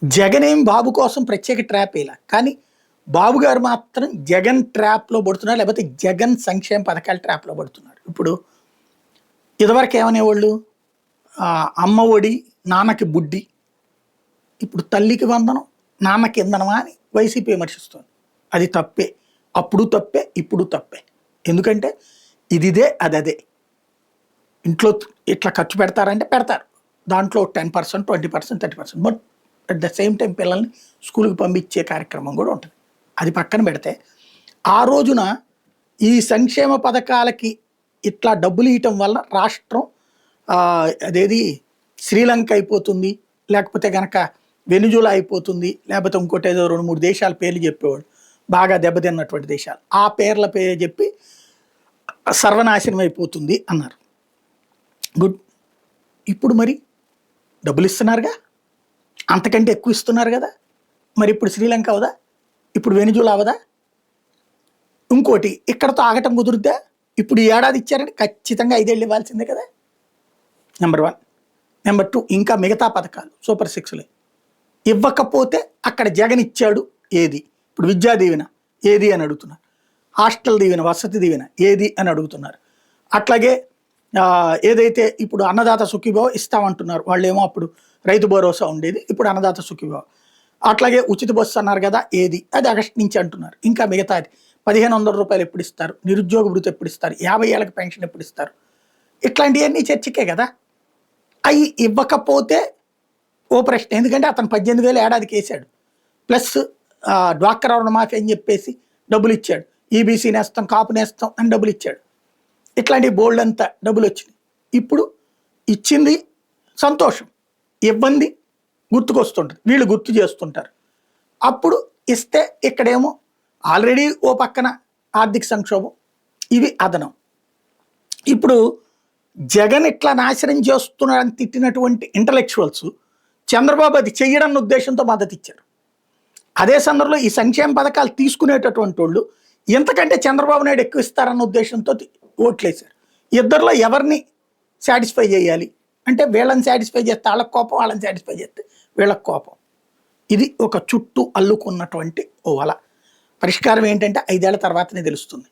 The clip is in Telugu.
జగన్ ఏం బాబు కోసం ప్రత్యేక ట్రాప్ ఇలా కానీ బాబు గారు మాత్రం జగన్ ట్రాప్లో పడుతున్నారు, లేకపోతే జగన్ సంక్షేమ పథకాల ట్రాప్లో పడుతున్నారు. ఇప్పుడు ఇదివరకు ఏమనేవాళ్ళు, అమ్మ ఒడి నాన్నకి బుడ్డి, ఇప్పుడు తల్లికి వందనం నాన్నకి ఇందనమా అని వైసీపీ విమర్శిస్తుంది. అది తప్పే, అప్పుడు తప్పే ఇప్పుడు తప్పే. ఎందుకంటే ఇదిదే అదే. ఇంట్లో ఇట్లా ఖర్చు పెడతారంటే పెడతారు, దాంట్లో 10%, 20%, 30%. But at the same time పిల్లల్ని స్కూల్కి పంపించే కార్యక్రమం కూడా ఉంటుంది. అది పక్కన పెడితే ఆ రోజున ఈ సంక్షేమ పథకాలకి ఇట్లా డబ్బులు ఇవ్వటం వల్ల రాష్ట్రం అదేది శ్రీలంక అయిపోతుంది, లేకపోతే కనుక వెనుజులా అయిపోతుంది, లేకపోతే ఇంకోటి ఏదో 2-3 దేశాల పేర్లు చెప్పేవాడు, బాగా దెబ్బతిన్నటువంటి దేశాలు. ఆ పేర్ల పేరు చెప్పి సర్వనాశనం అయిపోతుంది అన్నారు. గుడ్. ఇప్పుడు మరి డబ్బులు ఇస్తున్నారుగా, అంతకంటే ఎక్కువ ఇస్తున్నారు కదా. మరి ఇప్పుడు శ్రీలంక అవదా, ఇప్పుడు వెనుజులా అవదా? ఇంకోటి ఇక్కడతో ఆగటం కుదురుద్దా? ఇప్పుడు ఈ ఏడాది ఇచ్చారని ఖచ్చితంగా 5 ఏళ్ళు ఇవ్వాల్సిందే కదా. నెంబర్ 1. నెంబర్ 2, ఇంకా మిగతా పథకాలు సూపర్ 6 ఇవ్వకపోతే అక్కడ జగన్ ఇచ్చాడు ఏది? ఇప్పుడు విద్యా దీవెన ఏది అని అడుగుతున్నారు, హాస్టల్ దీవెన వసతి దీవెన ఏది అని అడుగుతున్నారు. అట్లాగే ఏదైతే ఇప్పుడు అన్నదాత సుఖీభావ ఇస్తామంటున్నారు, వాళ్ళేమో అప్పుడు రైతు భరోసా ఉండేది, ఇప్పుడు అన్నదాత సుఖీభావ. అట్లాగే ఉచిత బస్సు అన్నారు కదా, ఏది? అది ఆగస్టు నుంచి అంటున్నారు. ఇంకా మిగతాది 1500 రూపాయలు ఎప్పుడు ఇస్తారు, నిరుద్యోగ భృతి ఎప్పుడు ఇస్తారు, 50 ఏళ్ళకి పెన్షన్ ఎప్పుడు ఇస్తారు, ఇట్లాంటివన్నీ చర్చకే కదా. అవి ఇవ్వకపోతే ఓ ప్రశ్న, ఎందుకంటే అతను 18,000 ఏడాదికి వేసాడు, ప్లస్ డ్వాక్రా రుణమాఫీ అని చెప్పేసి డబ్బులు ఇచ్చాడు, ఈబీసీ నేస్తాం కాపు నేస్తాం అని డబ్బులు ఇచ్చాడు. ఇట్లాంటి బోల్డ్ అంతా డబ్బులు వచ్చినాయి. ఇప్పుడు ఇచ్చింది సంతోషం, ఇబ్బంది గుర్తుకొస్తుంటుంది, వీళ్ళు గుర్తు చేస్తుంటారు. అప్పుడు ఇస్తే ఇక్కడేమో ఆల్రెడీ ఓ పక్కన ఆర్థిక సంక్షోభం, ఇవి అదనం. ఇప్పుడు జగన్ ఇట్లా నాశనం చేస్తున్నారని తిట్టినటువంటి ఇంటలెక్చువల్స్ చంద్రబాబు అది చెయ్యడన్న ఉద్దేశంతో మద్దతు ఇచ్చారు. అదే సందర్భంలో ఈ సంక్షేమ పథకాలు తీసుకునేటటువంటి వాళ్ళు ఎంతకంటే చంద్రబాబు నాయుడు ఎక్కువ ఇస్తారన్న ఉద్దేశంతో ఓట్లేశారు. ఇద్దరిలో ఎవరిని సాటిస్ఫై చేయాలి అంటే, వీళ్ళని సాటిస్ఫై చేస్తే వాళ్ళకి కోపం, వాళ్ళని సాటిస్ఫై చేస్తే వీళ్ళకి కోపం. ఇది ఒక చుట్టూ అల్లుకున్నటువంటి ఓ వల. పరిష్కారం ఏంటంటే 5 ఏళ్ల తర్వాతనే తెలుస్తుంది.